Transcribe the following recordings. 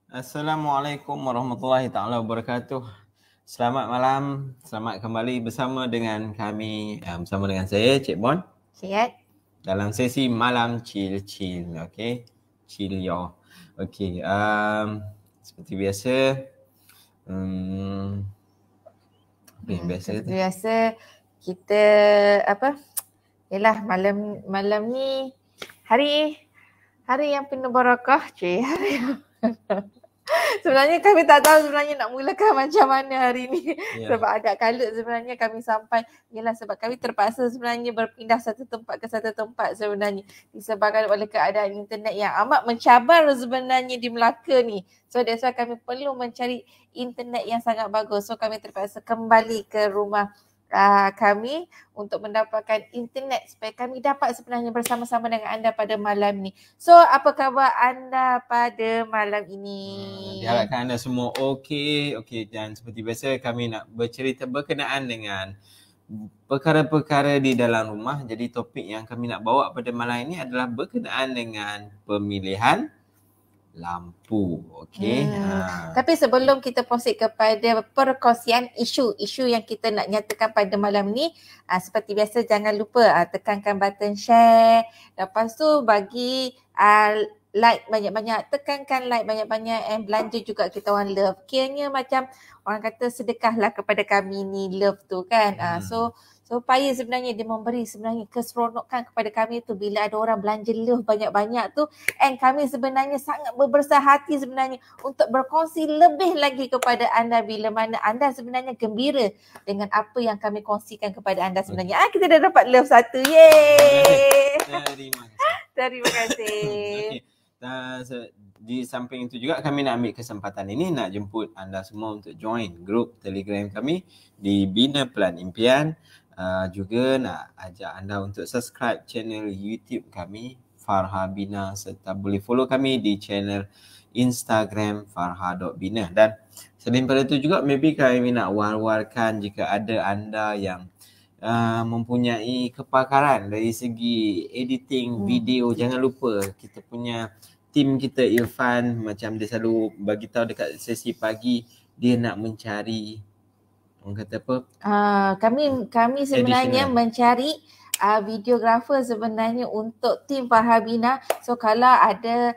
Assalamualaikum warahmatullahi taala wabarakatuh. Selamat malam, selamat kembali bersama dengan kami, bersama dengan saya Cik Bon Sihat. dalam sesi malam chill, okey. Chill yo. Okey, seperti biasa apa yang biasa Seperti tu? biasa kita yalah malam ni hari yang penuh barakah, Sebenarnya kami tak tahu sebenarnya nak mulakan macam mana hari ni. Sebab agak kalut sebenarnya kami sampai. Yalah sebab kami terpaksa sebenarnya berpindah satu tempat ke satu tempat sebenarnya. Disebabkan oleh keadaan internet yang amat mencabar sebenarnya di Melaka ni. So that's why kami perlu mencari internet yang sangat bagus. So kami terpaksa kembali ke rumah kami untuk mendapatkan internet supaya kami dapat sebenarnya bersama-sama dengan anda pada malam ni. So apa khabar anda pada malam ini? Diharapkan anda semua okey. Dan seperti biasa kami nak bercerita berkenaan dengan perkara-perkara di dalam rumah. Jadi topik yang kami nak bawa pada malam ini adalah berkenaan dengan pemilihan lampu. Okey. Tapi sebelum kita proceed kepada perkongsian isu yang kita nak nyatakan pada malam ni, seperti biasa jangan lupa tekankan button share. Lepas tu bagi like banyak-banyak, tekankan like banyak-banyak and belanja juga kita orang love. Kiranya macam orang kata sedekahlah kepada kami ni love tu kan. So supaya sebenarnya dia memberi sebenarnya keseronokan kepada kami tu bila ada orang belanja love banyak-banyak tu, and kami sebenarnya sangat berbesar hati sebenarnya untuk berkongsi lebih lagi kepada anda bila mana anda sebenarnya gembira dengan apa yang kami kongsikan kepada anda sebenarnya. Kita dah dapat love satu. Yeay. Terima kasih. Okay. Di samping itu juga kami nak ambil kesempatan ini nak jemput anda semua untuk join grup Telegram kami di Bina Pelan Impian. Juga nak ajak anda untuk subscribe channel YouTube kami Farha Bina, serta boleh follow kami di channel Instagram farha.bina. Dan selain pada itu juga maybe kami nak war-warkan jika ada anda yang mempunyai kepakaran dari segi editing video, jangan lupa kita punya tim kita Irfan, macam dia selalu bagi tahu dekat sesi pagi dia nak mencari orang kata apa? Kami sebenarnya mencari videographer sebenarnya untuk tim Farha Bina. So kalau ada,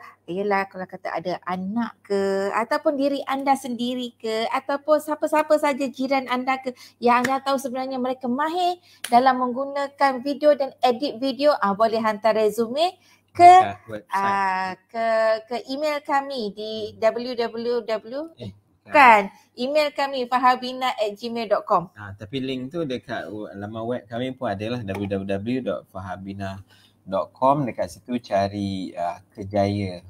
kalau kata ada anak ke, ataupun diri anda sendiri ke, ataupun siapa-siapa saja jiran anda ke yang anda tahu sebenarnya mereka mahir dalam menggunakan video dan edit video, boleh hantar resume ke email kami di www email kami fahabina@gmail.com. Tapi link tu dekat laman web kami pun adalah www.fahabina.com. Dekat situ cari Kejaya,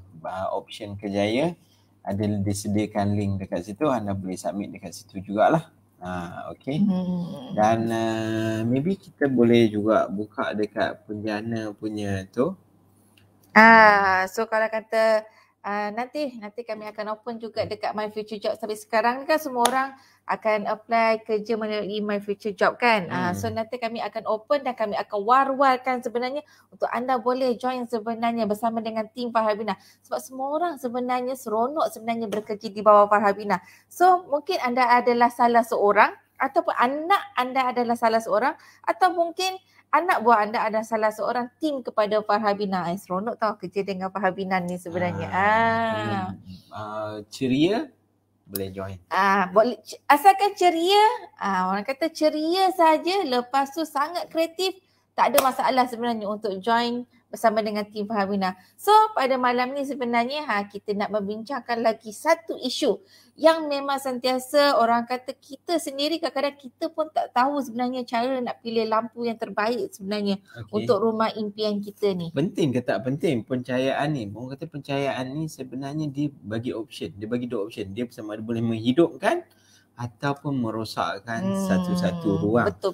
option Kejaya, ada disediakan link dekat situ, anda boleh submit dekat situ jugalah. Okay. Dan maybe kita boleh juga buka dekat penjana punya tu. So kalau kata nanti kami akan open juga dekat My Future Job. Tapi sekarang ni kan semua orang akan apply kerja melalui My Future Job kan. So nanti kami akan open dan kami akan war-warkan sebenarnya untuk anda boleh join sebenarnya bersama dengan tim Farha Bina. Sebab semua orang sebenarnya seronok sebenarnya bekerja di bawah Farha Bina. So mungkin anda adalah salah seorang, ataupun anak anda adalah salah seorang, atau mungkin anak buah anda ada salah seorang tim kepada Farha Bina. Seronok tau kerja dengan Farha Bina ni sebenarnya. Ceria boleh join. Boleh, asalkan ceria, orang kata ceria saja, lepas tu sangat kreatif, tak ada masalah sebenarnya untuk join bersama dengan tim Farha Bina. So pada malam ni sebenarnya kita nak membincangkan lagi satu isu yang memang sentiasa orang kata kita sendiri kadang-kadang kita pun tak tahu sebenarnya cara nak pilih lampu yang terbaik sebenarnya untuk rumah impian kita ni. Penting ke tak penting pencahayaan ni? Orang kata pencahayaan ni sebenarnya dia bagi option. Dia bagi dua option. Dia sama ada boleh menghidupkan ataupun merosakkan satu-satu ruang. Betul.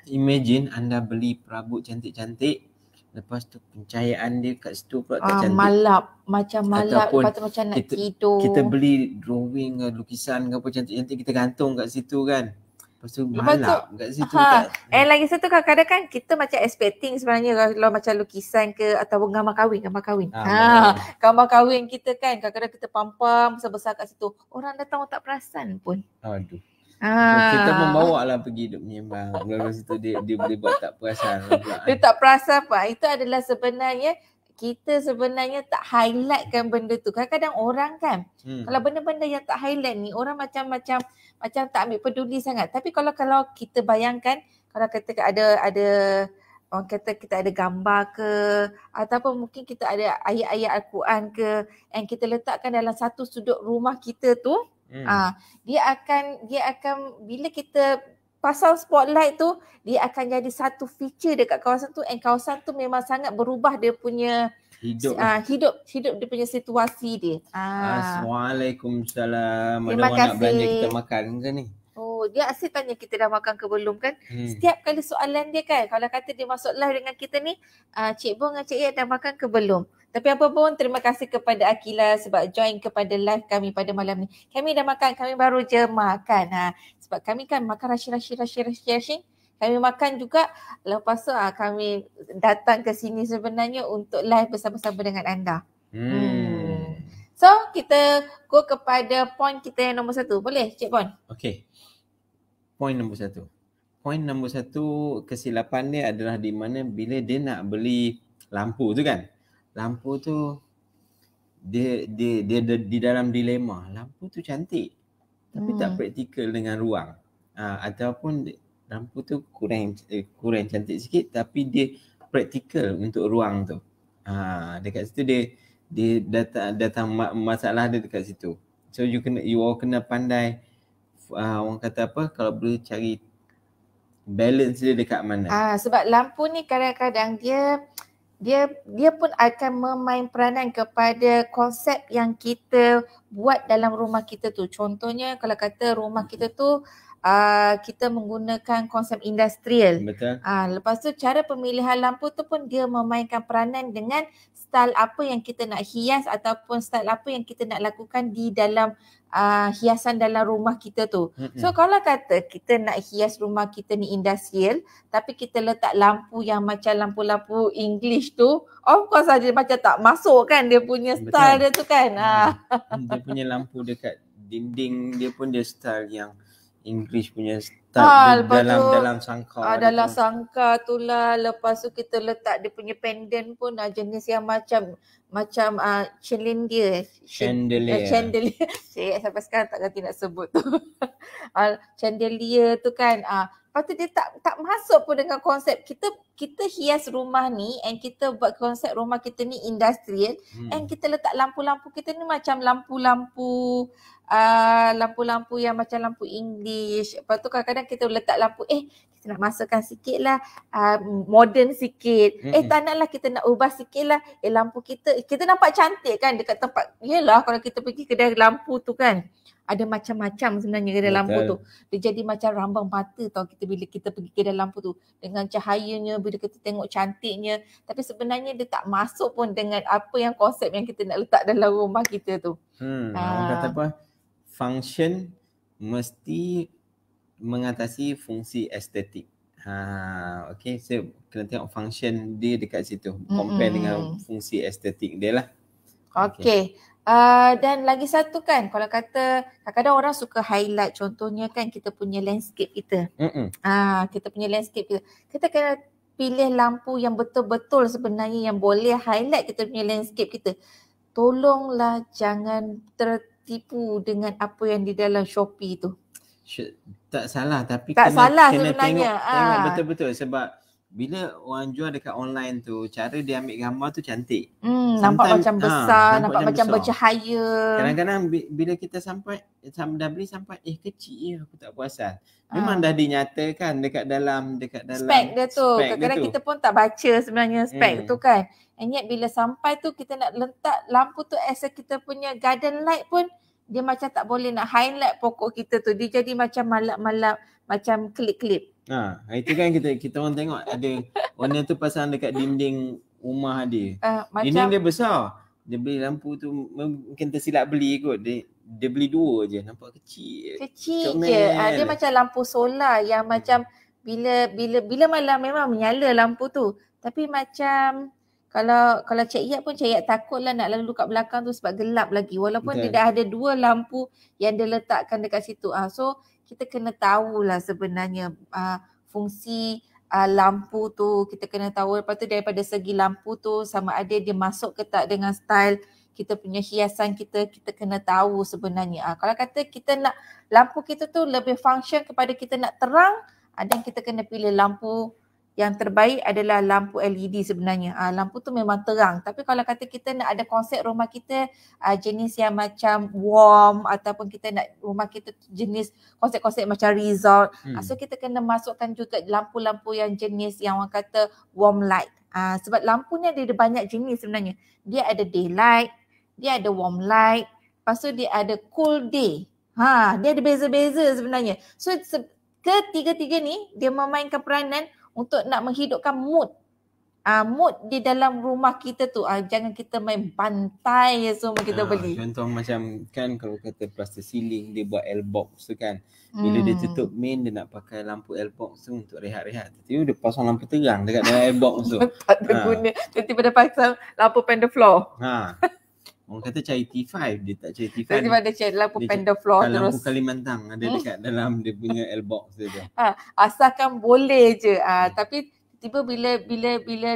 Imagine anda beli perabot cantik-cantik, lepas tu pencahayaan dia kat situ pula tak cantik. Malap, lepas tu macam nak tidur. Kita beli drawing ke lukisan ke apa cantik-cantik, kita gantung kat situ kan. Lepas tu Lepas tu, malap kat situ tak. lagi satu kadang-kadang kan kita macam expecting sebenarnya kalau macam lukisan ke atau gambar kahwin. Gambar kahwin kita kan kadang-kadang kita pampang besar-besar kat situ. Orang datang tak perasan pun. Aduh. Kita pun bawa lah pergi duk menyembang. Lepas tu dia boleh buat tak perasan pula. Dia tak perasan apa. Itu adalah sebenarnya kita sebenarnya tak highlightkan benda tu. Kadang-kadang orang kan kalau benda-benda yang tak highlight ni orang macam tak ambil peduli sangat. Tapi kalau kita bayangkan kalau kata ada orang kata kita ada gambar ke ataupun mungkin kita ada ayat-ayat Al-Quran ke yang kita letakkan dalam satu sudut rumah kita tu, dia akan bila kita pasal spotlight tu, dia akan jadi satu feature dekat kawasan tu, and kawasan tu memang sangat berubah dia punya hidup dia punya situasi dia. Waalaikumsalam. Terima Ada orang nak kasih. belanja kita makan ke ni? Oh, dia asyik tanya kita dah makan ke belum kan. Setiap kali soalan dia kan, kalau kata dia masuk live dengan kita ni, Cik Bon dengan Cik Yat dah makan ke belum? Tapi apa pun, terima kasih kepada Akila sebab join kepada live kami pada malam ni. Kami dah makan, kami baru je makan. Sebab kami kan makan rushing. Kami makan juga, lepas tu kami datang ke sini sebenarnya untuk live bersama-sama dengan anda. So, kita go kepada point kita yang nombor 1. Boleh, Cik Bon? Okey. Point nombor 1. Point nombor 1, kesilapan dia adalah di mana bila dia nak beli lampu tu kan. Lampu tu dia di dalam dilema. Lampu tu cantik tapi tak praktikal dengan ruang. Ataupun lampu tu kurang cantik sikit tapi dia praktikal untuk ruang tu. Dekat situ dia datang masalah dia dekat situ. So you kena pandai orang kata apa, kalau boleh cari balance dia dekat mana. Sebab lampu ni kadang-kadang dia pun akan memain peranan kepada konsep yang kita buat dalam rumah kita tu. Contohnya kalau kata rumah kita tu kita menggunakan konsep industrial. Betul. Lepas tu cara pemilihan lampu tu pun dia memainkan peranan dengan style apa yang kita nak hias ataupun style apa yang kita nak lakukan di dalam hiasan dalam rumah kita tu. So kalau kata kita nak hias rumah kita ni industrial tapi kita letak lampu yang macam lampu-lampu English tu, of course dia macam tak masuk kan dia punya style dia tu kan. Dia punya lampu dekat dinding dia pun dia style yang English punya style dalam sangka. Dalam sangka tu lah. Lepas tu kita letak dia punya pendant pun jenis yang macam chandelier. Saya sampai sekarang tak ganti nak sebut tu. Chandelier tu kan. Lepas tu dia tak masuk pun dengan konsep kita hias rumah ni and kita buat konsep rumah kita ni industrial and kita letak lampu-lampu kita ni macam lampu-lampu yang macam lampu English. Lepas tu kadang-kadang kita letak lampu kita nak masukkan sikit lah modern sikit. Tak nak lah, kita nak ubah sikit lah. Lampu kita nampak cantik kan dekat tempat. Yelah kalau kita pergi kedai lampu tu kan ada macam-macam sebenarnya kedai lampu tu. Dia jadi macam rambang mata tau bila kita pergi kedai lampu tu. Dengan cahayanya, bila kita tengok cantiknya. Tapi sebenarnya dia tak masuk pun dengan apa yang konsep yang kita nak letak dalam rumah kita tu. Orang kata apa? Function mesti mengatasi fungsi estetik. Okay, so kena tengok function dia dekat situ. Compare dengan fungsi estetik dia lah. Okay. Dan lagi satu kan, kalau kata kadang-kadang orang suka highlight, contohnya kan kita punya landscape kita. Kita punya landscape kita. Kita kena pilih lampu yang betul-betul sebenarnya yang boleh highlight kita punya landscape kita. Tolonglah jangan tertipu dengan apa yang di dalam Shopee tu. Tak salah tapi tak kena salah sebenarnya. Tengok betul-betul sebab bila orang jual dekat online tu, cara dia ambil gambar tu cantik. Nampak macam besar, nampak macam bercahaya. Kadang-kadang bila kita dah beli sampai kecil aku tak perasan. Memang dah dinyatakan dekat dalam spek dia tu. Kadang-kadang kita pun tak baca sebenarnya spek tu kan. And yet bila sampai tu kita nak letak lampu tu as kita punya garden light pun dia macam tak boleh nak highlight pokok kita tu. Dia jadi macam malap-malap, macam klip-klip. Itu kan kita orang tengok ada warna tu pasang dekat dinding rumah dia. Dinding dia besar. Dia beli lampu tu mungkin tersilap beli kot. Dia beli 2 je, nampak kecil. Kecil Comel. je. Dia macam lampu solar yang macam bila malam memang menyala lampu tu. Tapi macam kalau Cik Iyat pun Cik Iyat takutlah nak lalu kat belakang tu sebab gelap lagi. Walaupun dia Betul. dah ada 2 lampu yang dia letakkan dekat situ. So kita kena tahulah sebenarnya fungsi lampu tu. Kita kena tahu. Lepas tu daripada segi lampu tu sama ada dia masuk ke tak dengan style kita punya hiasan kita kena tahu sebenarnya. Kalau kata kita nak lampu kita tu lebih function kepada kita nak terang, dan kita kena pilih lampu yang terbaik adalah lampu LED sebenarnya. Lampu tu memang terang. Tapi kalau kata kita nak ada konsep rumah kita jenis yang macam warm ataupun kita nak rumah kita jenis konsep-konsep macam resort. So kita kena masukkan juga lampu-lampu yang jenis yang orang kata warm light. Sebab lampu ni ada banyak jenis sebenarnya. Dia ada daylight, dia ada warm light, lepas tu dia ada cool day. Dia ada beza-beza sebenarnya. So ketiga-tiga ni dia memainkan peranan untuk nak menghidupkan mood. Mood di dalam rumah kita tu. Jangan kita main bantai semua kita beli. Contoh macam kan kalau kata plaster ceiling dia buat L-box tu kan. Bila dia tutup main dia nak pakai lampu L-box tu untuk rehat-rehat. Tiba-tiba dia pasang lampu terang dekat dalam L-box tu. Tak ada guna. Tiba-tiba dia pasang lampu pendle floor. Orang kata cari T5, dia tak cari T5. Tiba-tiba dia cari lampu pendle floor terus. Lampu Kalimantan ada dekat dalam dia punya L-box tu. Asalkan boleh je. Tapi tiba bila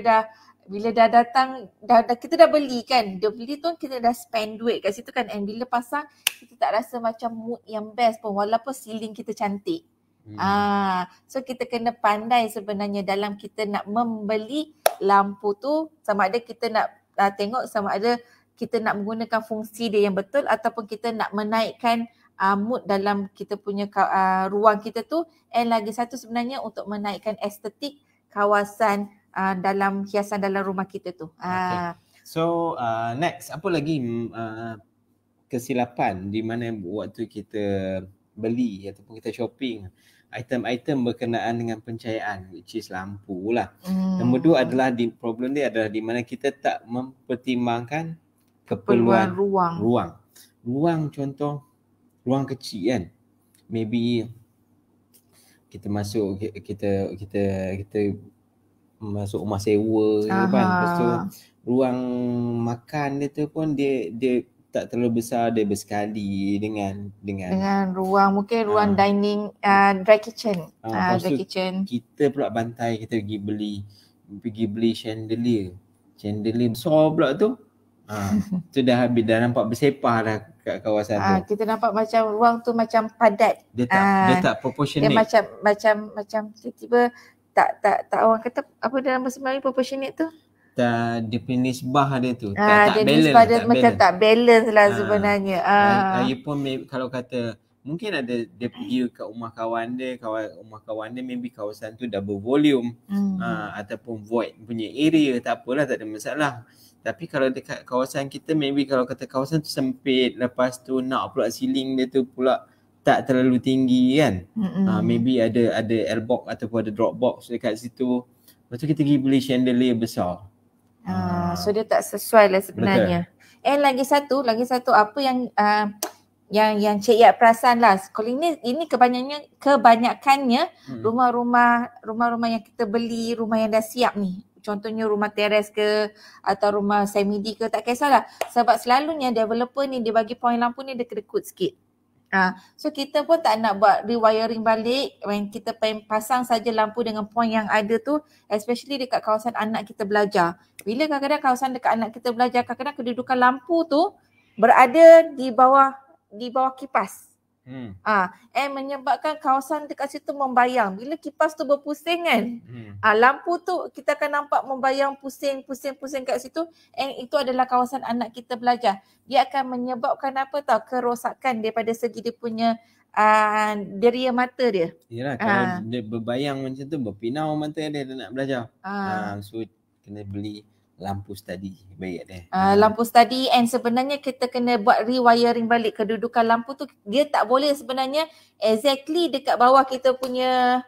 dah datang kita dah beli kan. Dia beli tu kita dah spend duit kat situ kan. And bila pasang kita tak rasa macam mood yang best pun walaupun ceiling kita cantik. So kita kena pandai sebenarnya dalam kita nak membeli lampu tu sama ada kita nak tengok sama ada kita nak menggunakan fungsi dia yang betul ataupun kita nak menaikkan mood dalam kita punya ruang kita tu. And lagi satu sebenarnya untuk menaikkan estetik kawasan dalam hiasan dalam rumah kita tu. Okay. So next, apa lagi kesilapan di mana waktu kita beli ataupun kita shopping item-item berkenaan dengan pencahayaan which is lampu lah. Nombor 2 adalah problem dia adalah di mana kita tak mempertimbangkan keperluan ruang. Contoh ruang kecil kan, maybe kita masuk kita masuk rumah sewa kan, lepas tu ruang makan dia tu pun dia tak terlalu besar, dia bersekali dengan ruang mungkin ruang dining dry kitchen. Dry kitchen kita pula bantai kita pergi beli chandelier besar pula tu. Tu dah habis, dah nampak bersepah dah kat kawasan tu. Kita nampak macam ruang tu macam padat. Dia tak proportionate. Dia macam tiba-tiba tak orang kata apa dalam bahasa Melayu proportionate tu? Dia punya nisbah dia tu. Tak balance. Macam tak balance lah sebenarnya. Dia pun kalau kata mungkin ada dia pergi kat rumah kawan dia maybe kawasan tu double volume ataupun void punya area, tak apalah, tak ada masalah. Tapi kalau dekat kawasan kita maybe kalau kata kawasan tu sempit, lepas tu nak pula ceiling dia tu pula tak terlalu tinggi kan. Maybe ada L-box ataupun ada drop box dekat situ. Lepas tu kita pergi beli chandelier besar. So dia tak sesuai lah sebenarnya. Betul. And lagi satu apa yang Cik Iyat perasan lah. Kalau ini kebanyakannya rumah-rumah yang kita beli, rumah yang dah siap ni. Contohnya rumah teres ke atau rumah semi-D ke, tak kisahlah. Sebab selalunya developer ni dia bagi point lampu ni dia kedekut sikit. So kita pun tak nak buat rewiring balik when kita pasang saja lampu dengan point yang ada tu, especially dekat kawasan anak kita belajar. Bila kadang-kadang kawasan dekat anak kita belajar, kadang-kadang kedudukan lampu tu berada di bawah kipas. And menyebabkan kawasan dekat situ membayang. Bila kipas tu berpusing kan, lampu tu kita akan nampak membayang pusing kat situ. And itu adalah kawasan anak kita belajar. Dia akan menyebabkan apa tau, kerosakan daripada segi dia punya deria mata dia. Yalah, kalau dia berbayang macam tu, berpinau mata dia nak belajar. So kena beli lampu study baik dia. Lampu study, and sebenarnya kita kena buat rewiring balik kedudukan lampu tu. Dia tak boleh sebenarnya exactly dekat bawah kita punya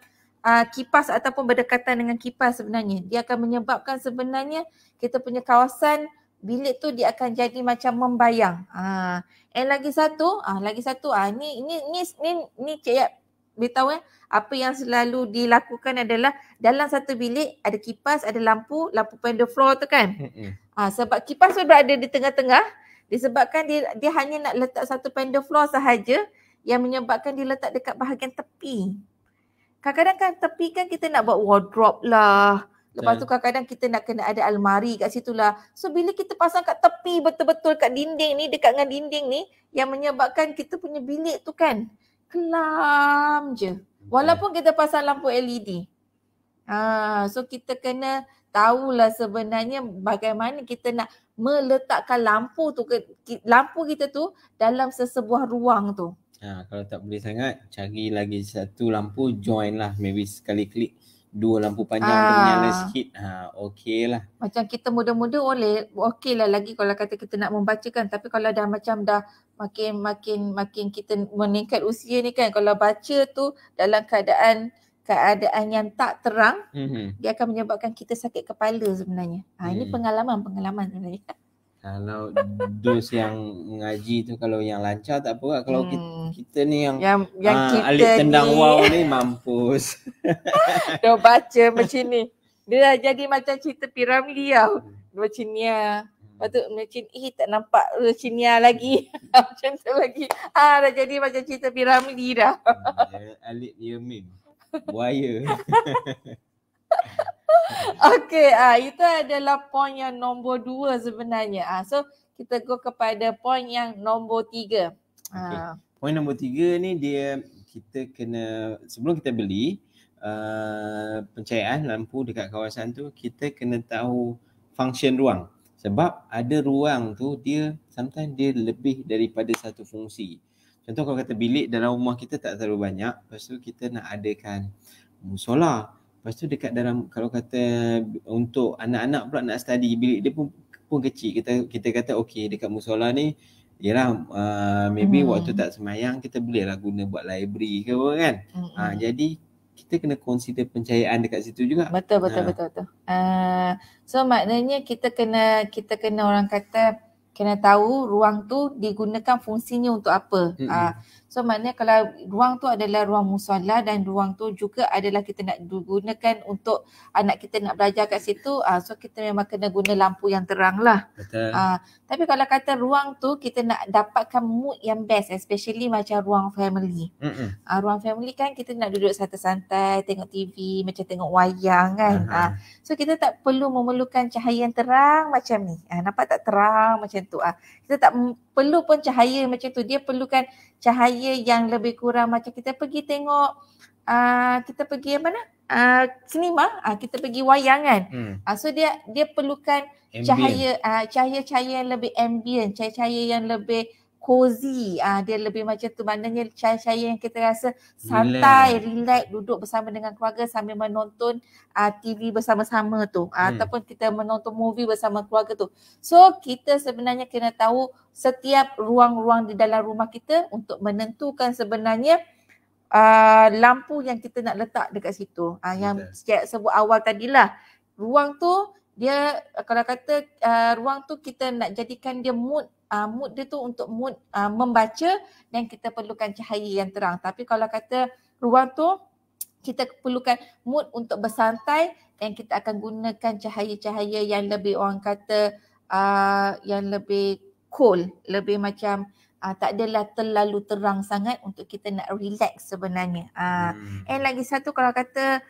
kipas ataupun berdekatan dengan kipas sebenarnya. Dia akan menyebabkan sebenarnya kita punya kawasan bilik tu dia akan jadi macam membayang. Lagi satu, ni Cik Yap beritahu apa yang selalu dilakukan adalah dalam satu bilik ada kipas, ada lampu pendek floor tu kan. Sebab kipas tu berada di tengah-tengah, disebabkan dia hanya nak letak satu pendek floor sahaja yang menyebabkan dia letak dekat bahagian tepi. Kadang-kadang kan tepi kan kita nak buat wardrobe lah. Lepas tu kadang-kadang kita nak kena ada almari kat situ lah. So bila kita pasang kat tepi betul-betul kat dinding ni, dekat dengan dinding ni, yang menyebabkan kita punya bilik tu kan kelam je. Walaupun kita pasang lampu LED. So kita kena tahulah sebenarnya bagaimana kita nak meletakkan lampu kita tu dalam sesebuah ruang tu. Kalau tak boleh sangat, cari lagi satu lampu, join lah. Maybe sekali klik 2 lampu panjang tu menyala sikit. Okey lah. Macam kita muda-muda boleh, okey lah lagi kalau kata kita nak membacakan. Tapi kalau dah macam dah makin kita meningkat usia ni kan, kalau baca tu dalam keadaan yang tak terang, dia akan menyebabkan kita sakit kepala sebenarnya. Ini pengalaman sebenarnya. Kalau dos yang mengaji tu, kalau yang lancar tak apa lah. Kalau kita ni yang kita alik tendang ni, wow ni mampus. Dah baca macam ni. Dia dah jadi macam cerita Piramli tau. Macam ni lah. Lepas tu macam tak nampak macam ni lagi. Macam tu lagi. Dah jadi macam cerita Piramli dah. Alik dia meme. Buaya. Okey, itu adalah poin yang nombor 2 sebenarnya. So kita go kepada poin yang nombor 3. Poin nombor 3 ni kita kena, sebelum kita beli pencahayaan lampu dekat kawasan tu, kita kena tahu function ruang. Sebab ada ruang tu sometimes dia lebih daripada satu fungsi. Contoh kalau kata bilik dalam rumah kita tak terlalu banyak, lepas tu kita nak adakan musola. Lepas tu dekat dalam, kalau kata untuk anak-anak pula nak study, bilik dia pun kecil. Kita kata okey, dekat musola ni yalah maybe waktu tak semayang kita bolehlah guna buat library ke apa kan. Jadi kita kena consider pencahayaan dekat situ juga. Betul. So maknanya kita kena orang kata kena tahu ruang tu digunakan fungsinya untuk apa. So maknanya kalau ruang tu adalah ruang musola dan ruang tu juga adalah kita nak gunakan untuk anak kita nak belajar kat situ, so kita memang kena guna lampu yang terang lah. Betul. Tapi kalau kata ruang tu kita nak dapatkan mood yang best, especially macam ruang family. Ruang family kan kita nak duduk santai-santai, tengok TV, macam tengok wayang kan. So kita tak perlu memerlukan cahaya yang terang macam ni. Nampak tak terang macam tu. Kita tak perlu pun cahaya macam tu. Dia perlukan cahaya yang lebih kurang macam kita pergi tengok, kita pergi mana? Sinema, kita pergi wayang kan. So dia perlukan cahaya-cahaya yang lebih ambient, cahaya-cahaya yang lebih cozy. Dia lebih macam tu, maknanya cahaya-cahaya yang kita rasa santai, relax, duduk bersama dengan keluarga sambil menonton TV bersama-sama tu, ataupun kita menonton movie bersama keluarga tu. So kita sebenarnya kena tahu setiap ruang-ruang di dalam rumah kita untuk menentukan sebenarnya lampu yang kita nak letak dekat situ. Yang saya sebut awal tadilah, ruang tu dia kalau kata ruang tu kita nak jadikan dia mood dia tu untuk mood membaca, dan kita perlukan cahaya yang terang. Tapi kalau kata ruang tu kita perlukan mood untuk bersantai, dan kita akan gunakan cahaya-cahaya yang lebih orang kata yang lebih cool, lebih macam tak adalah terlalu terang sangat untuk kita nak relax sebenarnya. And lagi satu kalau kata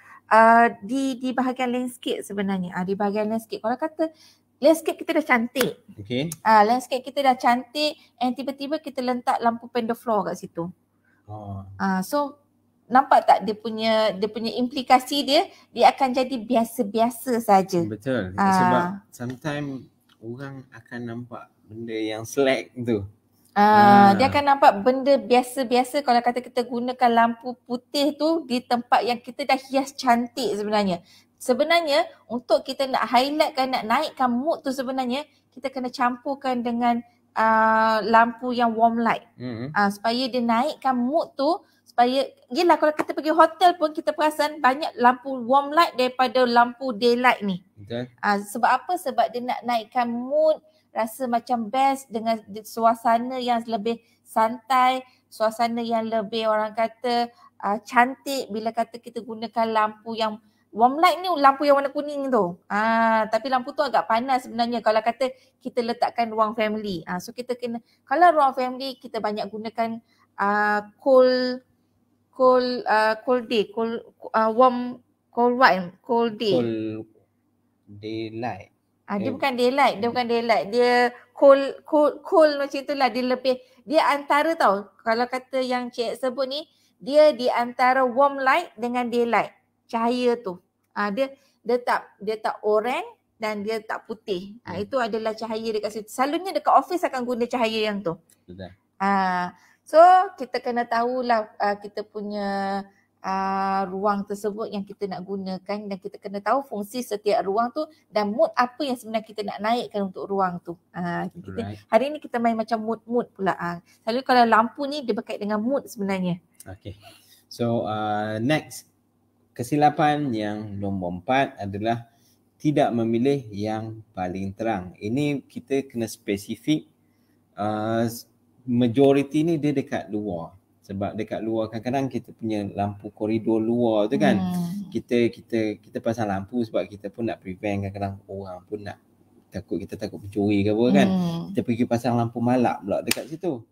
di bahagian landscape sebenarnya. Di bahagian landscape, kalau kata landscape kita dah cantik. Landscape kita dah cantik, and tiba-tiba kita letak lampu pendek floor kat situ. So nampak tak dia punya implikasi dia akan jadi biasa-biasa saja. Betul. Sebab sometimes orang akan nampak benda yang slack tu. Dia akan nampak benda biasa-biasa kalau kata kita gunakan lampu putih tu di tempat yang kita dah hias cantik sebenarnya. Sebenarnya untuk kita nak highlightkan, nak naikkan mood tu, sebenarnya kita kena campurkan dengan lampu yang warm light. Supaya dia naikkan mood tu, supaya yelah kalau kita pergi hotel pun kita perasan banyak lampu warm light daripada lampu daylight ni. Sebab apa? Sebab dia nak naikkan mood rasa macam best dengan suasana yang lebih santai, suasana yang lebih orang kata cantik bila kata kita gunakan lampu yang warm light ni, lampu yang warna kuning tu. Tapi lampu tu agak panas sebenarnya kalau kata kita letakkan ruang family. So kita kena, kalau ruang family kita banyak gunakan cold day, cold day. Daylight. Dia bukan daylight, dia cold macam itulah. Dia antara tau, kalau kata yang Cik sebut ni, dia di antara warm light dengan daylight. Cahaya tu. Dia tak oranye dan dia tak putih. Itu adalah cahaya dekat situ. Selalunya dekat office akan guna cahaya yang tu. Betul. So kita kena tahulah kita punya ruang tersebut yang kita nak gunakan, dan kita kena tahu fungsi setiap ruang tu dan mood apa yang sebenarnya kita nak naikkan untuk ruang tu. Hari ni kita main macam mood pula. Selalu kalau lampu ni dia berkait dengan mood sebenarnya. Okay. So next, kesilapan yang nombor 4 adalah tidak memilih yang paling terang. Ini kita kena spesifik. Majoriti ni dia dekat luar. Sebab dekat luar kadang-kadang kita punya lampu koridor luar tu kan. Kita pasang lampu sebab kita pun nak prevent, kadang-kadang orang pun nak kita takut pencuri ke apa kan. Kita pergi pasang lampu malap pula dekat situ.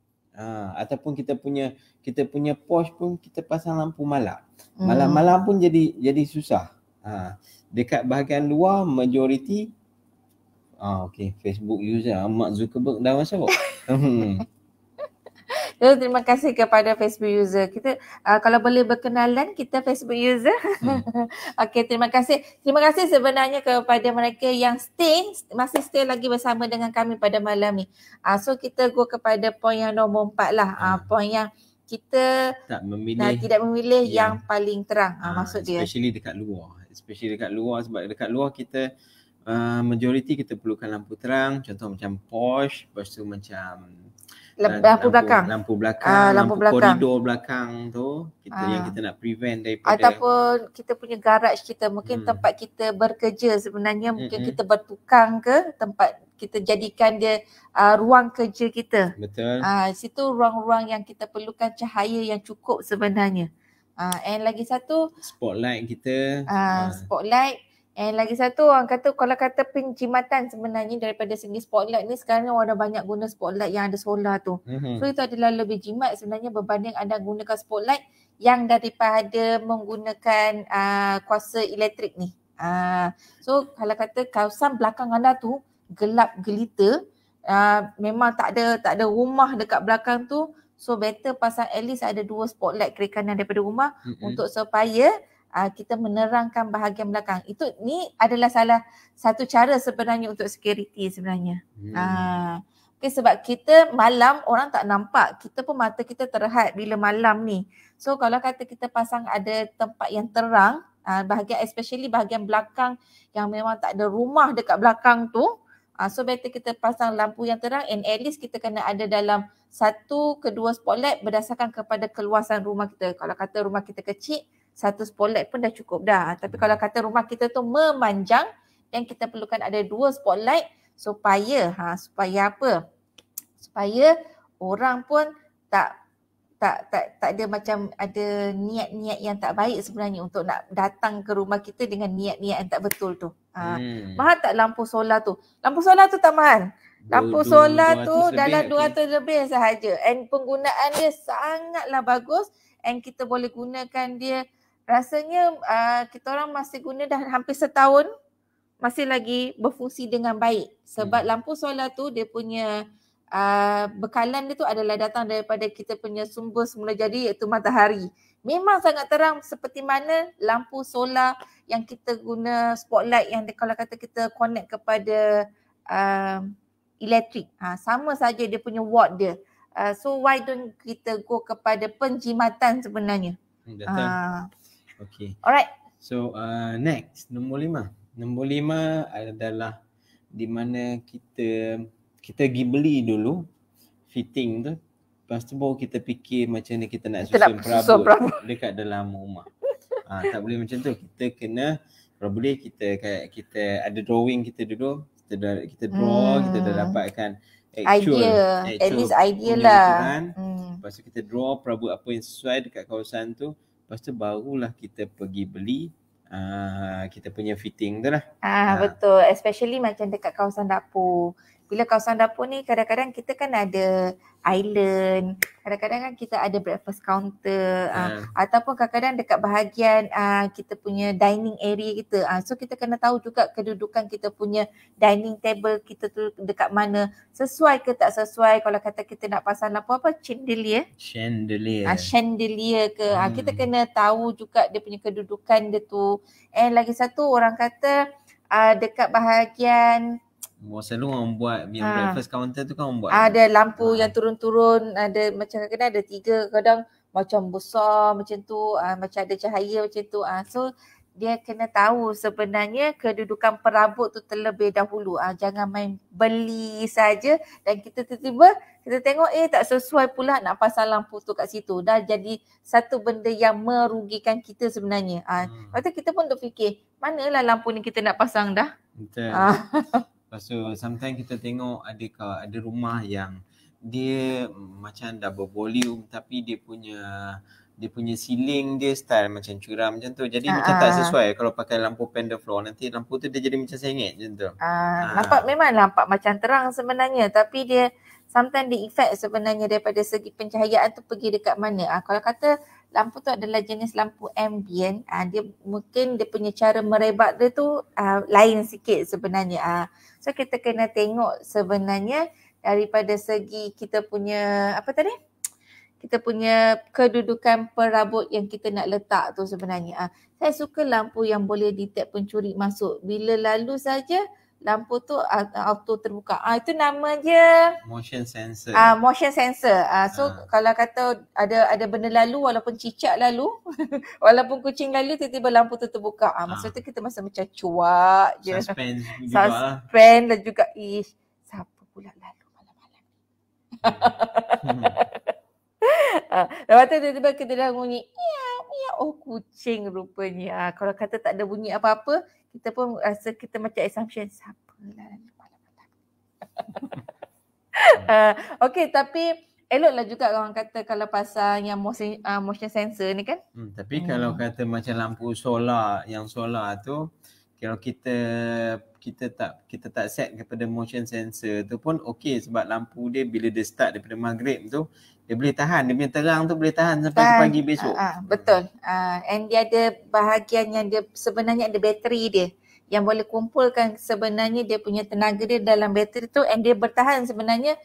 Ataupun kita punya posh pun kita pasang lampu malap. Malam-malam pun jadi susah. Dekat bahagian luar majoriti Facebook user Mark Zuckerberg dah masuk. Terima kasih kepada Facebook user. Kita kalau boleh berkenalan kita Facebook user. Okey, terima kasih. Terima kasih sebenarnya kepada mereka yang masih stay lagi bersama dengan kami pada malam ni. So kita go kepada poin yang nombor 4 lah. Poin yang kita tidak memilih yang paling terang. Maksud dia. Especially dekat luar sebab dekat luar kita majoriti kita perlukan lampu terang. Contoh macam posh, lepas tu macam lampu belakang, koridor belakang tu yang kita nak prevent daripada, ataupun kita punya garage kita, mungkin tempat kita bekerja sebenarnya, mungkin kita bertukang ke tempat kita jadikan dia ruang kerja kita. Betul. Situ ruang-ruang yang kita perlukan cahaya yang cukup sebenarnya. And lagi satu spotlight kita. Spotlight. And lagi satu orang kata, kalau kata penjimatan sebenarnya daripada segi spotlight ni, sekarang orang dah banyak guna spotlight yang ada solar tu. So itu adalah lebih jimat sebenarnya berbanding anda gunakan spotlight yang daripada menggunakan kuasa elektrik ni. So kalau kata kawasan belakang anda tu gelap gelita, memang tak ada rumah dekat belakang tu, so better pasang at least ada 2 spotlight kiri kanan daripada rumah untuk supaya kita menerangkan bahagian belakang. Ni adalah salah satu cara sebenarnya untuk security sebenarnya. Okay, sebab kita malam orang tak nampak, kita pun mata kita terhad bila malam ni. So kalau kata kita pasang ada tempat yang terang, bahagian especially bahagian belakang yang memang tak ada rumah dekat belakang tu, so better kita pasang lampu yang terang, and at least kita kena ada dalam 1 ke 2 spotlight berdasarkan kepada keluasan rumah kita. Kalau kata rumah kita kecil, 1 spotlight pun dah cukup dah. Tapi kalau kata rumah kita tu memanjang, dan kita perlukan ada 2 spotlight supaya apa? Supaya orang pun tak ada macam ada niat-niat yang tak baik sebenarnya untuk nak datang ke rumah kita dengan niat-niat yang tak betul tu. Mahal tak lampu solar tu? Lampu solar tu tak mahal. Lampu solar tu dalam 200 lebih sahaja. And penggunaan dia sangatlah bagus, and kita boleh gunakan dia. Rasanya kita orang masih guna dah hampir setahun, masih lagi berfungsi dengan baik. Sebab lampu solar tu dia punya bekalan dia tu adalah datang daripada kita punya sumber semula jadi, iaitu matahari. Memang sangat terang seperti mana lampu solar yang kita guna spotlight yang kalau kata kita connect kepada elektrik. Sama saja dia punya watt dia. So why don't kita go kepada penjimatan sebenarnya. Betul. Okay. Alright. So next, nombor 5. Nombor 5 adalah di mana kita pergi beli dulu fitting tu. Lepas tu baru kita fikir macam mana kita nak susun perabot dekat dalam rumah. Tak boleh macam tu. Kita kena, kalau boleh kita ada drawing kita dulu. kita draw, kita dah dapatkan idea, at least idea punya lah. ukuran. Lepas tu kita draw perabot apa yang sesuai dekat kawasan tu. Lepas tu barulah kita pergi beli kita punya fitting tu lah. Betul, especially macam dekat kawasan dapur. Bila kawasan dapur ni kadang-kadang kita kan ada island, kadang-kadang kan kita ada breakfast counter, ataupun kadang-kadang dekat bahagian kita punya dining area kita. So kita kena tahu juga kedudukan kita punya dining table kita tu dekat mana, sesuai ke tak sesuai. Kalau kata kita nak pasang lampu apa, chandelier ke, kita kena tahu juga dia punya kedudukan dia tu. And lagi satu, orang kata dekat bahagian selalu orang buat yang breakfast counter tu kan orang buat ada lampu yang turun-turun, ada macam kadang ada 3, kadang macam besar macam tu, macam ada cahaya macam tu. So dia kena tahu sebenarnya kedudukan perabot tu terlebih dahulu. Jangan main beli saja dan kita tiba-tiba kita tengok tak sesuai pula nak pasang lampu tu kat situ. Dah jadi satu benda yang merugikan kita sebenarnya. Lepas tu kita pun duk fikir, manalah lampu ni kita nak pasang dah. Betul. Lepas tu sometimes kita tengok ada rumah yang dia macam double volume tapi dia punya ceiling dia style macam curam macam tu. Jadi macam tak sesuai kalau pakai lampu pendant floor, nanti lampu tu dia jadi macam sengit macam tu. Memang nampak macam terang sebenarnya, tapi dia sometimes dia effect sebenarnya daripada segi pencahayaan tu pergi dekat mana. Kalau kata lampu tu adalah jenis lampu ambient, dia mungkin dia punya cara merebak dia tu lain sikit sebenarnya. So kita kena tengok sebenarnya daripada segi kita punya kita punya kedudukan perabot yang kita nak letak tu sebenarnya. Saya suka lampu yang boleh detect pencuri masuk. Bila lalu saja lampu tu auto terbuka. Itu nama dia motion sensor. Motion sensor. So kalau kata ada benda lalu, walaupun cicak lalu, walaupun kucing lalu, tiba-tiba lampu tu terbuka. Maksudnya kita macam cuak je. Suspense dan juga siapa pula lalu malam-malam. Lepas tu tiba-tiba kita dah bunyi kucing rupanya. Kalau kata tak ada bunyi apa-apa, kita pun rasa kita macam assumption siapa lah malam-malam. Okay, tapi eloklah juga orang kata kalau pasal yang motion sensor ni kan. Tapi kalau kata macam lampu solar, yang solar tu kalau kita tak set kepada motion sensor tu pun okey, sebab lampu dia bila dia start daripada maghrib tu dia boleh tahan, dia punya terang tu boleh tahan sampai ke pagi besok. Betul. And dia ada bahagian yang dia sebenarnya ada bateri dia yang boleh kumpulkan sebenarnya dia punya tenaga dia dalam bateri tu, and dia bertahan sebenarnya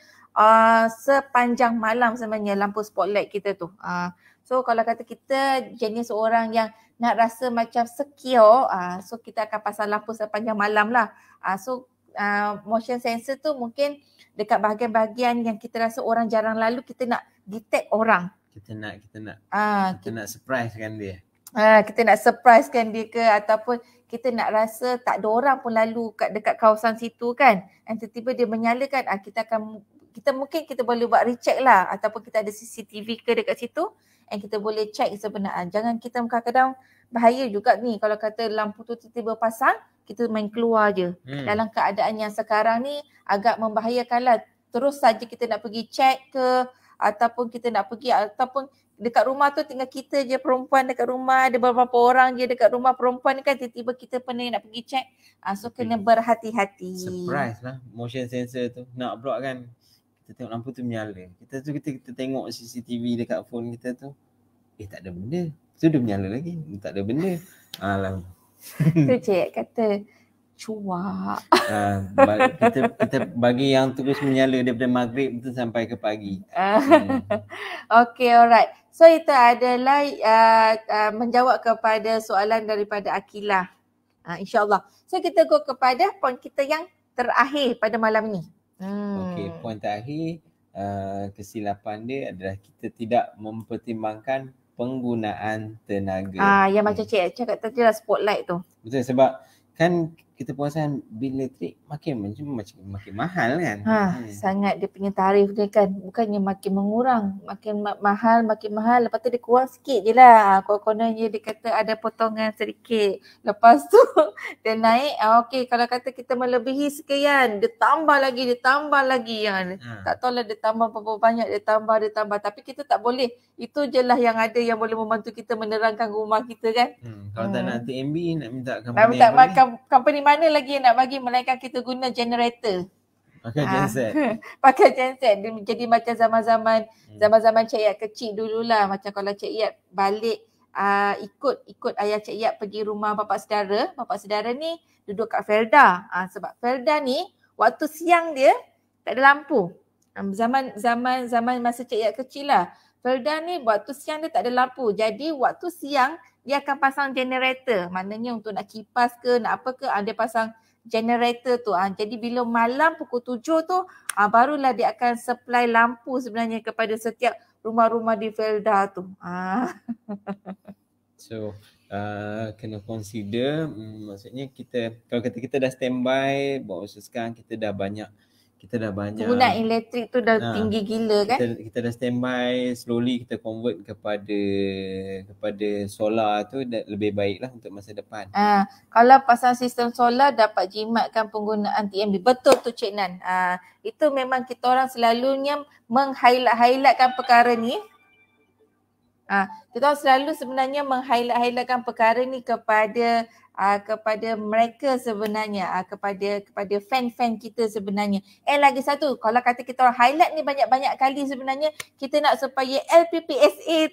sepanjang malam sebenarnya lampu spotlight kita tu. So kalau kata kita jenis orang yang nak rasa macam secure, so kita akan pasang lampu sepanjang malam lah. So motion sensor tu mungkin dekat bahagian-bahagian yang kita rasa orang jarang lalu, kita nak detect orang. Kita nak surprisekan dia. Kita nak surprisekan dia ke, ataupun kita nak rasa tak ada orang pun lalu dekat kawasan situ kan. Dan tiba-tiba dia menyalakan, kita boleh buat recheck lah, ataupun kita ada CCTV ke dekat situ, and kita boleh check sebenarnya. Jangan kita kadang-kadang bahaya juga ni kalau kata lampu tu tiba-tiba pasang, kita main keluar je. Dalam keadaan yang sekarang ni agak membahayakan lah. Terus saja kita nak pergi check ke, ataupun kita nak pergi, ataupun dekat rumah tu tinggal kita je perempuan dekat rumah, ada beberapa orang je dekat rumah perempuan kan, tiba-tiba kita pernah nak pergi check. So kena berhati-hati. Surprise lah motion sensor tu. Nak pula kan kita tengok lampu tu menyala. Kita tengok CCTV dekat phone kita tu. Tak ada benda. Tu dia menyala lagi. Tak ada benda. Tu cik kata cuak. Kita bagi yang terus menyala daripada maghrib tu sampai ke pagi. Okay, alright. So itu adalah menjawab kepada soalan daripada Akilah. InsyaAllah. So kita go kepada poin kita yang terakhir pada malam ni. Okay, poin terakhir kesilapan dia adalah kita tidak mempertimbangkan penggunaan tenaga. Yang macam cik cakap tadi lah spotlight tu. Betul, sebab kan kita perasan bil elektrik makin mahal kan. Sangat dia punya tarif dia kan, bukannya makin mengurang, makin mahal, makin mahal. Lepas tu dia kurang sikit je lah. Kononnya dia kata ada potongan sedikit. Lepas tu dia naik, okey kalau kata kita melebihi sekian, dia tambah lagi. Tak tahulah dia tambah berapa banyak, dia tambah. Tapi kita tak boleh. Itu je lah yang ada yang boleh membantu kita menerangkan rumah kita kan. Kalau tak nak TMB, nak minta Nak company minta apa lagi? company mana lagi yang nak bagi, melainkan kita guna generator. Pakai genset. Pakai genset. Dia jadi macam zaman Cik Yat kecil dululah. Macam kalau Cik Yat balik ikut ayah Cik Yat pergi rumah bapa saudara ni duduk kat Felda. Sebab Felda ni waktu siang dia tak ada lampu. Zaman masa Cik Yat kecil lah. Felda ni waktu siang dia tak ada lampu. Jadi waktu siang dia akan pasang generator. Maknanya untuk nak kipas ke, nak apa ke, dia pasang generator tu. Jadi bila malam pukul 7 tu, barulah dia akan supply lampu sebenarnya kepada setiap rumah-rumah di Felda tu. So, kena consider, maksudnya kalau kata kita dah standby, bahawa sekarang kita dah banyak penggunaan elektrik tu dah tinggi gila kan. Kita dah standby, slowly kita convert kepada solar tu lebih baik lah untuk masa depan. Kalau pasang sistem solar dapat jimatkan penggunaan TMB. Betul tu Cik Nan. Itu memang kita orang selalunya meng-highlightkan perkara ni. Kita selalu sebenarnya meng-highlightkan perkara ni kepada mereka sebenarnya, kepada fan-fan kita sebenarnya. Lagi satu, kalau kata kita orang highlight ni banyak-banyak kali sebenarnya, kita nak supaya LPPSA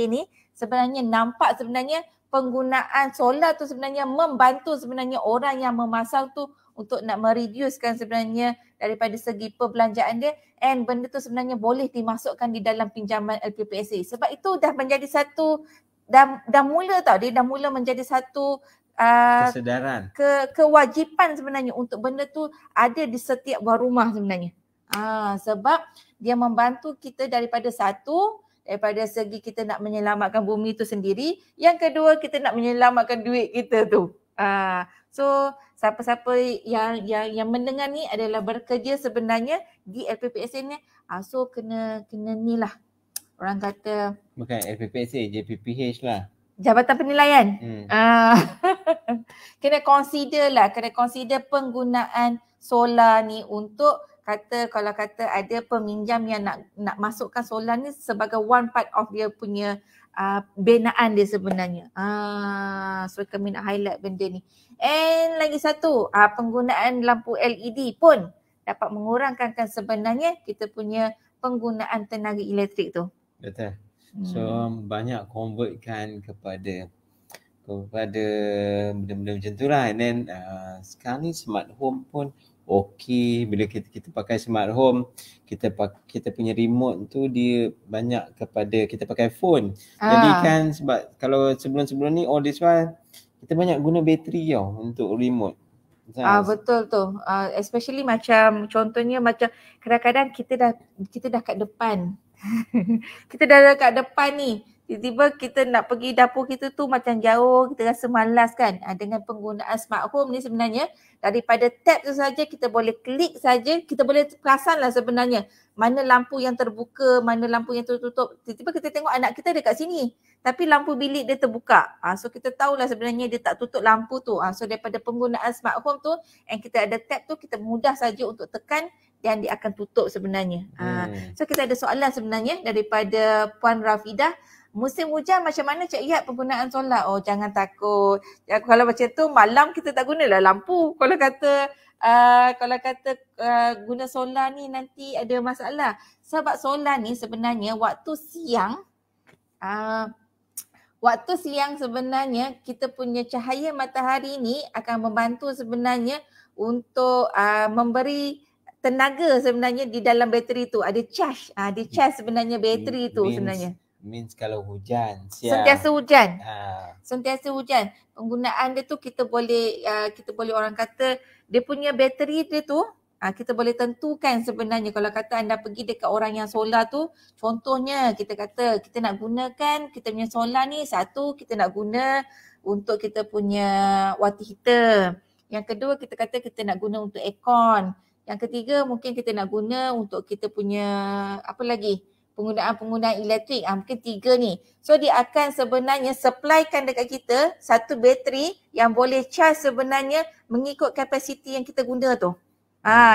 ni sebenarnya nampak sebenarnya penggunaan solar tu sebenarnya membantu sebenarnya orang yang memasang tu untuk nak mereducekan sebenarnya daripada segi perbelanjaan dia, and benda tu sebenarnya boleh dimasukkan di dalam pinjaman LPPSA. Sebab itu dah menjadi satu dah mula tau, dia dah mula menjadi satu kesedaran, kewajipan sebenarnya untuk benda tu ada di setiap buah rumah sebenarnya. Sebab dia membantu kita daripada segi kita nak menyelamatkan bumi tu sendiri, yang kedua kita nak menyelamatkan duit kita tu. So siapa-siapa yang mendengar ni adalah bekerja sebenarnya di LPPSA ni, so kena ni lah. Orang kata bukan LPPSA, JPPH lah. Jabatan Penilaian. Kena consider penggunaan solar ni untuk kalau kata ada peminjam yang nak masukkan solar ni sebagai one part of dia punya binaan dia sebenarnya. So kami nak highlight benda ni. And lagi satu, penggunaan lampu LED pun dapat mengurangkan sebenarnya kita punya penggunaan tenaga elektrik tu. Betul. So banyak convertkan kepada benda-benda macam tu lah. And then sekarang ni smart home pun okey. Bila kita pakai smart home, kita punya remote tu dia banyak kepada kita pakai phone. Jadi kan sebab kalau sebelum ni all this while kita banyak guna bateri tau untuk remote. Betul tu. Especially macam contohnya macam kadang-kadang kita dah kat depan. Kita dah kat depan ni. Tiba-tiba kita nak pergi dapur kita tu macam jauh, kita rasa malas kan. Dengan penggunaan smart home ni sebenarnya daripada tab tu saja kita boleh klik saja, kita boleh perasan lah sebenarnya mana lampu yang terbuka, mana lampu yang tertutup. Tiba-tiba kita tengok anak kita dekat sini tapi lampu bilik dia terbuka. So kita tahulah sebenarnya dia tak tutup lampu tu. So daripada penggunaan smart home tu, and kita ada tab tu, kita mudah saja untuk tekan dan dia akan tutup sebenarnya. So kita ada soalan sebenarnya daripada Puan Rafidah. Musim hujan macam mana Cik Yat penggunaan solar? Jangan takut. Kalau macam tu malam kita tak gunalah lampu. Kalau kata guna solar ni nanti ada masalah. Sebab solar ni sebenarnya waktu siang sebenarnya kita punya cahaya matahari ni akan membantu sebenarnya untuk memberi tenaga sebenarnya di dalam bateri tu. Ada charge. Dia charge sebenarnya bateri tu sebenarnya. Means kalau hujan Sentiasa hujan. Penggunaan dia tu kita boleh orang kata dia punya bateri dia tu kita boleh tentukan sebenarnya. Kalau kata anda pergi dekat orang yang solar tu, contohnya kita kata kita nak gunakan kita punya solar ni, satu kita nak guna untuk kita punya water heater. Yang kedua kita kata kita nak guna untuk aircon. Yang ketiga mungkin kita nak guna untuk kita punya apa lagi? Penggunaan elektrik. Mungkin 3 ni. So dia akan sebenarnya supplykan dekat kita satu bateri yang boleh charge sebenarnya mengikut kapasiti yang kita guna tu.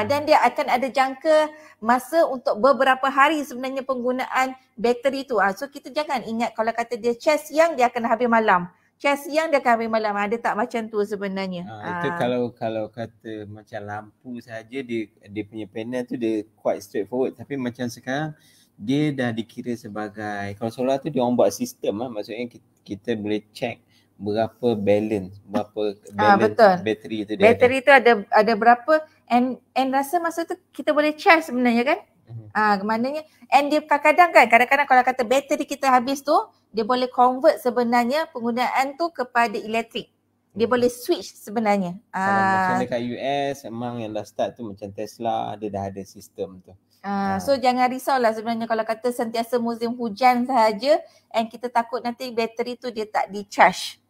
Dan dia akan ada jangka masa untuk beberapa hari sebenarnya penggunaan bateri tu. So kita jangan ingat kalau kata dia charge siang dia akan habis malam. Charge siang dia akan habis malam. Dia tak macam tu sebenarnya. Itu kalau kata macam lampu saja dia punya panel tu dia quite straightforward, tapi macam sekarang dia dah dikira sebagai, kalau solar tu dia orang buat sistem maksudnya kita boleh check berapa balance betul. bateri tu dia bateri tu ada berapa and rasa masa tu kita boleh charge sebenarnya kan. Maknanya and dia kadang-kadang kalau kata bateri kita habis tu dia boleh convert sebenarnya penggunaan tu kepada elektrik. Dia boleh switch sebenarnya. Kalau macam dekat US memang yang dah start tu macam Tesla dia dah ada sistem tu. So jangan risaulah sebenarnya kalau kata sentiasa musim hujan sahaja and kita takut nanti bateri tu dia tak di-charge.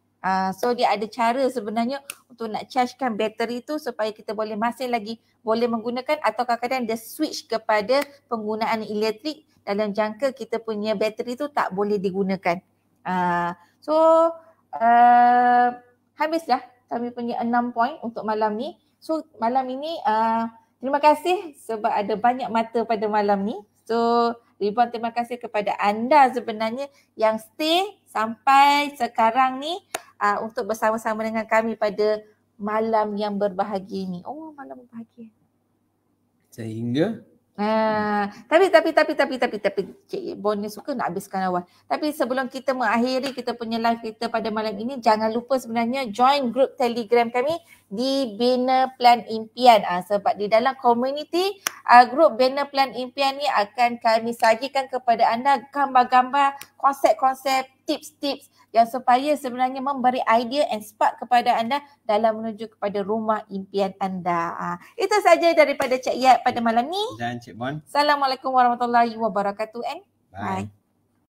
So dia ada cara sebenarnya untuk nak chargekan bateri tu supaya kita masih lagi boleh menggunakan, atau kadang-kadang dia switch kepada penggunaan elektrik dalam jangka kita punya bateri tu tak boleh digunakan. Habislah kami punya 6 point untuk malam ni. So malam ini terima kasih sebab ada banyak mata pada malam ni. So ribuan terima kasih kepada anda sebenarnya yang stay sampai sekarang ni untuk bersama-sama dengan kami pada malam yang berbahagia ni. Malam berbahagia. Sehingga Tapi Cik Bon ni suka nak habiskan awal. Tapi sebelum kita mengakhiri kita punya live kita pada malam ini, jangan lupa sebenarnya join grup Telegram kami di Bina Plan Impian. Sebab di dalam komuniti grup Bina Plan Impian ni akan kami sajikan kepada anda gambar-gambar, konsep-konsep, tips-tips yang supaya sebenarnya memberi idea and spark kepada anda dalam menuju kepada rumah impian anda. Itu saja daripada Cik Yat pada malam ni. Dan Cik Bon. Assalamualaikum warahmatullahi wabarakatuh and bye.